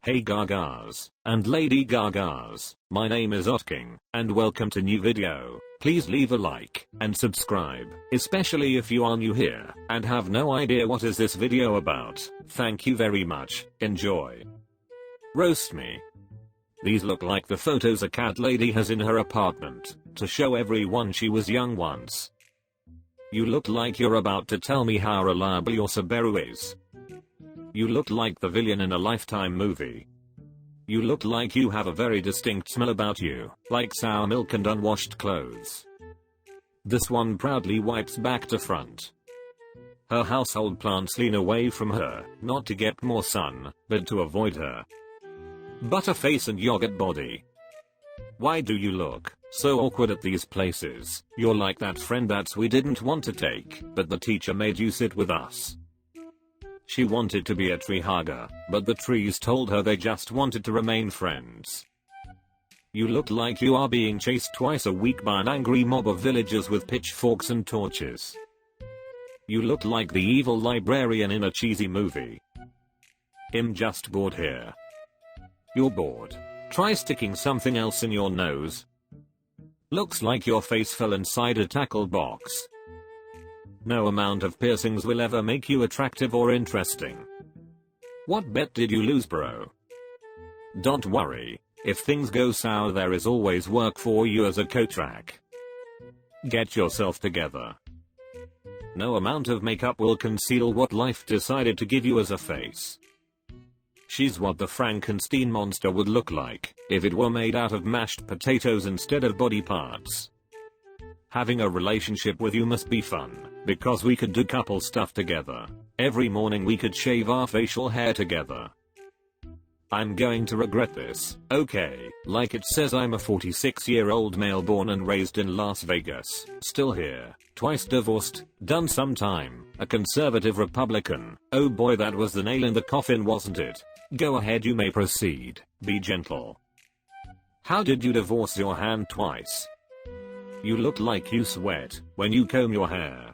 Hey Gagas and Lady Gagas, my name is Otkin, and welcome to new video. Please leave a like and subscribe, especially if you are new here and have no idea what is this video about. Thank you very much, enjoy. Roast me. These look like the photos a cat lady has in her apartment to show everyone she was young once. You look like you're about to tell me how reliable your Subaru is. You look like the villain in a Lifetime movie. You look like you have a very distinct smell about you, like sour milk and unwashed clothes. This one proudly wipes back to front. Her household plants lean away from her, not to get more sun, but to avoid her. Butterface and yogurt body. Why do you look so awkward at these places? You're like that friend that we didn't want to take, but the teacher made you sit with us. She wanted to be a tree hugger, but the trees told her they just wanted to remain friends. You look like you are being chased twice a week by an angry mob of villagers with pitchforks and torches. You look like the evil librarian in a cheesy movie. I'm just bored here. You're bored. Try sticking something else in your nose. Looks like your face fell inside a tackle box. No amount of piercings will ever make you attractive or interesting. What bet did you lose, bro? Don't worry. If things go sour, there is always work for you as a co-track. Get yourself together. No amount of makeup will conceal what life decided to give you as a face. She's what the Frankenstein monster would look like if it were made out of mashed potatoes instead of body parts. Having a relationship with you must be fun, because we could do couple stuff together. Every morning we could shave our facial hair together. I'm going to regret this, okay? Like it says, I'm a 46-year-old male born and raised in Las Vegas, still here, twice divorced, done some time, a conservative Republican. Oh boy, that was the nail in the coffin, wasn't it? Go ahead, you may proceed, be gentle. How did you divorce your hand twice? You look like you sweat when you comb your hair.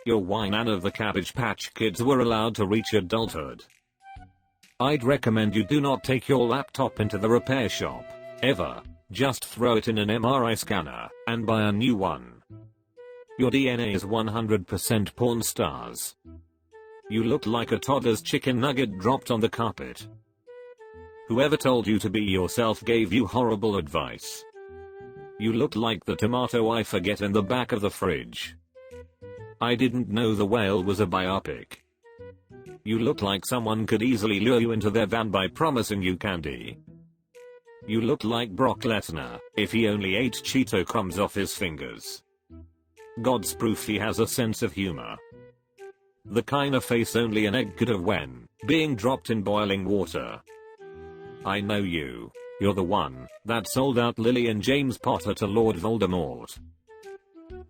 You're why none of the Cabbage Patch Kids were allowed to reach adulthood. I'd recommend you do not take your laptop into the repair shop, ever. Just throw it in an MRI scanner and buy a new one. Your DNA is 100% porn stars. You look like a toddler's chicken nugget dropped on the carpet. Whoever told you to be yourself gave you horrible advice. You look like the tomato I forget in the back of the fridge. I didn't know The Whale was a biopic. You look like someone could easily lure you into their van by promising you candy. You look like Brock Lesnar if he only ate Cheeto crumbs off his fingers. God's proof he has a sense of humor. The kind of face only an egg could have when being dropped in boiling water. I know you. You're the one that sold out Lily and James Potter to Lord Voldemort.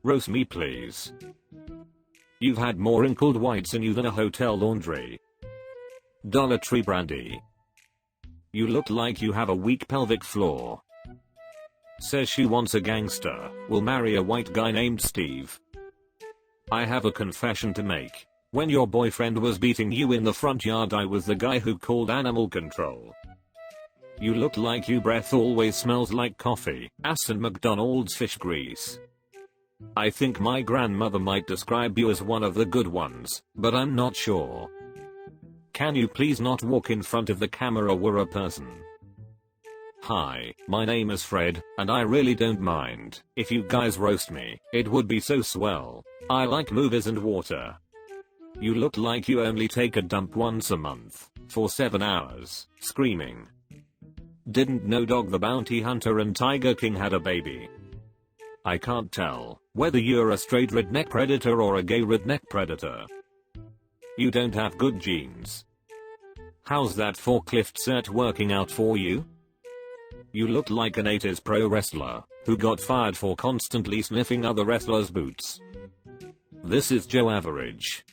Roast me, please. You've had more wrinkled whites in you than a hotel laundry. Dollar Tree brandy. You look like you have a weak pelvic floor. Says she wants a gangster, will marry a white guy named Steve. I have a confession to make. When your boyfriend was beating you in the front yard, I was the guy who called animal control. You look like your breath always smells like coffee, ass and McDonald's fish grease. I think my grandmother might describe you as one of the good ones, but I'm not sure. Can you please not walk in front of the camera? We're a person. Hi, my name is Fred, and I really don't mind if you guys roast me. It would be so swell. I like movies and water. You look like you only take a dump once a month for 7 hours, screaming. Didn't know Dog the Bounty Hunter and Tiger King had a baby. I can't tell whether you're a straight redneck predator or a gay redneck predator. You don't have good genes. How's that forklift set working out for you? You look like an 80s pro wrestler who got fired for constantly sniffing other wrestlers' boots. This is Joe Average.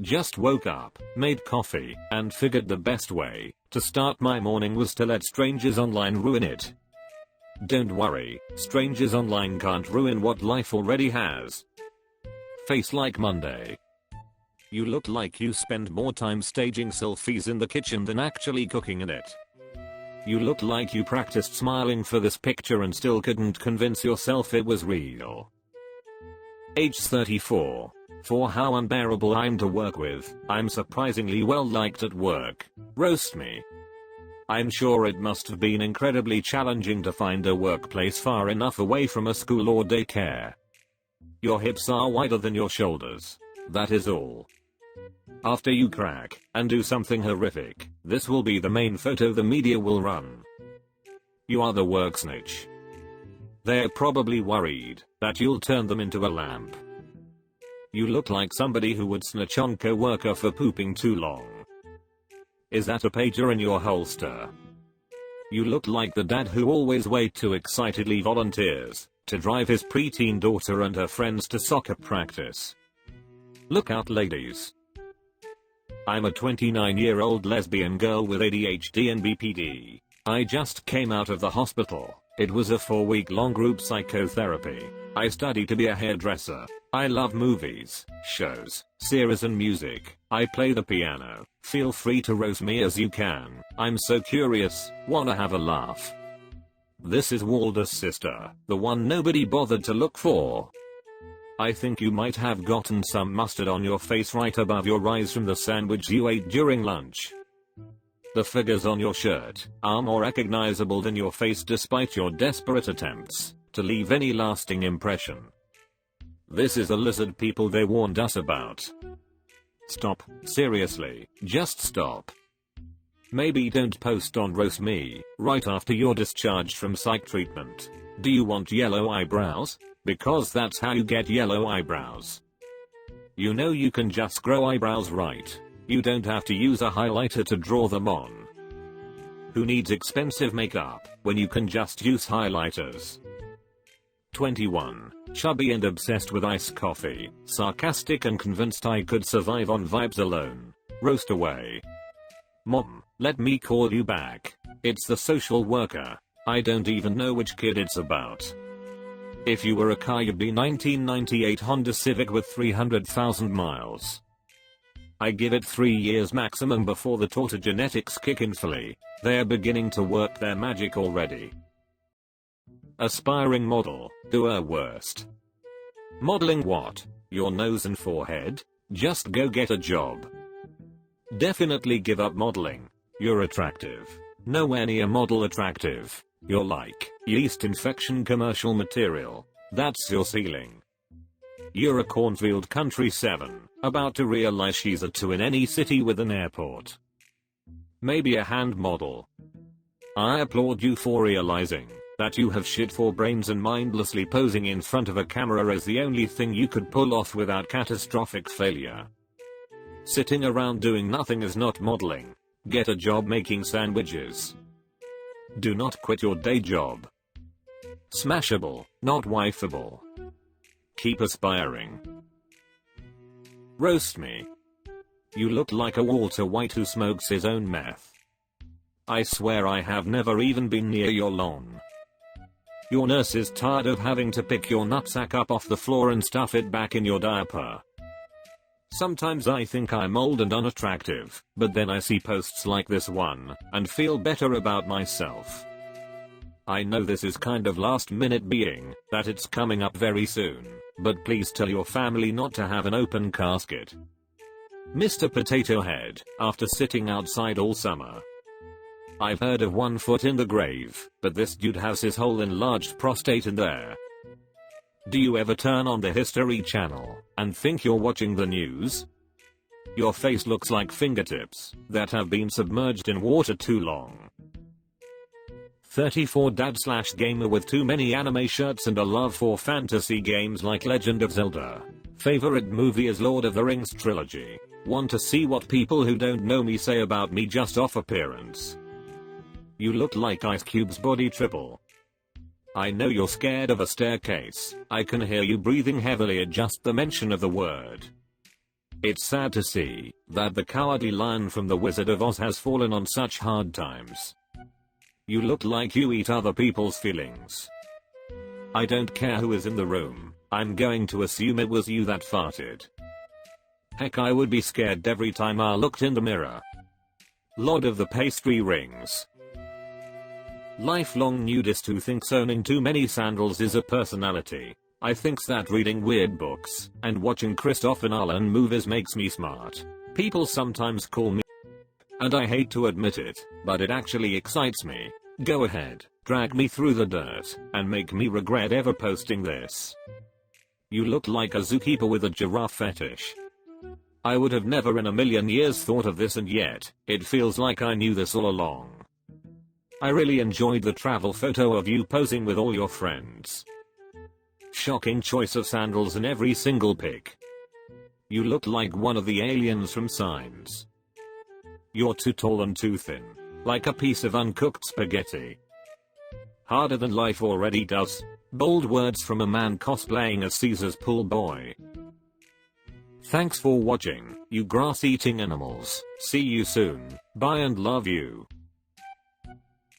Just woke up, made coffee, and figured the best way to start my morning was to let strangers online ruin it. Don't worry, strangers online can't ruin what life already has. Face like Monday. You look like you spend more time staging selfies in the kitchen than actually cooking in it. You look like you practiced smiling for this picture and still couldn't convince yourself it was real. Age 34. For how unbearable I'm to work with, I'm surprisingly well liked at work. Roast me. I'm sure it must have been incredibly challenging to find a workplace far enough away from a school or daycare. Your hips are wider than your shoulders. That is all. After you crack and do something horrific, this will be the main photo the media will run. You are the work snitch. They're probably worried that you'll turn them into a lamp. You look like somebody who would snitch on co-worker for pooping too long. Is that a pager in your holster? You look like the dad who always way too excitedly volunteers to drive his preteen daughter and her friends to soccer practice. Look out, ladies. I'm a 29-year-old lesbian girl with ADHD and BPD. I just came out of the hospital. It was a 4-week-long group psychotherapy. I study to be a hairdresser. I love movies, shows, series and music. I play the piano. Feel free to roast me as you can. I'm so curious, wanna have a laugh. This is Walder's sister, the one nobody bothered to look for. I think you might have gotten some mustard on your face right above your eyes from the sandwich you ate during lunch. The figures on your shirt are more recognizable than your face despite your desperate attempts to leave any lasting impression. This is the lizard people they warned us about. Stop, seriously, just stop. Maybe don't post on RoastMe right after you're discharged from psych treatment. Do you want yellow eyebrows? Because that's how you get yellow eyebrows. You know you can just grow eyebrows, right? You don't have to use a highlighter to draw them on. Who needs expensive makeup when you can just use highlighters? 21. Chubby and obsessed with iced coffee, sarcastic and convinced I could survive on vibes alone. Roast away. Mom, let me call you back. It's the social worker. I don't even know which kid it's about. If you were a car, you'd be 1998 Honda Civic with 300,000 miles. I give it 3 years maximum before the Torta genetics kick in fully. They're beginning to work their magic already. Aspiring model, do her worst. Modeling what? Your nose and forehead? Just go get a job. Definitely give up modeling. You're attractive. Nowhere near model attractive. You're like yeast infection commercial material. That's your ceiling. You're a cornfield country 7, about to realize she's a 2 in any city with an airport. Maybe a hand model. I applaud you for realizing that you have shit for brains and mindlessly posing in front of a camera is the only thing you could pull off without catastrophic failure. Sitting around doing nothing is not modeling. Get a job making sandwiches. Do not quit your day job. Smashable, not wifeable. Keep aspiring. Roast me. You look like a Walter White who smokes his own meth. I swear I have never even been near your lawn. Your nurse is tired of having to pick your nutsack up off the floor and stuff it back in your diaper. Sometimes I think I'm old and unattractive, but then I see posts like this one, and feel better about myself. I know this is kind of last minute being that it's coming up very soon, but please tell your family not to have an open casket. Mr. Potato Head, after sitting outside all summer. I've heard of 1 foot in the grave, but this dude has his whole enlarged prostate in there. Do you ever turn on the History Channel and think you're watching the news? Your face looks like fingertips that have been submerged in water too long. 34 dad/gamer with too many anime shirts and a love for fantasy games like Legend of Zelda. Favorite movie is Lord of the Rings trilogy. Want to see what people who don't know me say about me just off appearance. You look like Ice Cube's body triple. I know you're scared of a staircase. I can hear you breathing heavily at just the mention of the word. It's sad to see that the cowardly lion from The Wizard of Oz has fallen on such hard times. You look like you eat other people's feelings. I don't care who is in the room. I'm going to assume it was you that farted. Heck, I would be scared every time I looked in the mirror. Lord of the pastry rings. Lifelong nudist who thinks owning too many sandals is a personality. I thinks that reading weird books and watching Christopher Nolan movies makes me smart. People sometimes call me, and I hate to admit it, but it actually excites me. Go ahead, drag me through the dirt, and make me regret ever posting this. You look like a zookeeper with a giraffe fetish. I would have never in a million years thought of this, and yet, it feels like I knew this all along. I really enjoyed the travel photo of you posing with all your friends. Shocking choice of sandals in every single pic. You look like one of the aliens from Signs. You're too tall and too thin. Like a piece of uncooked spaghetti. Harder than life already does. Bold words from a man cosplaying as Caesar's pool boy. Thanks for watching, you grass-eating animals. See you soon. Bye and love you.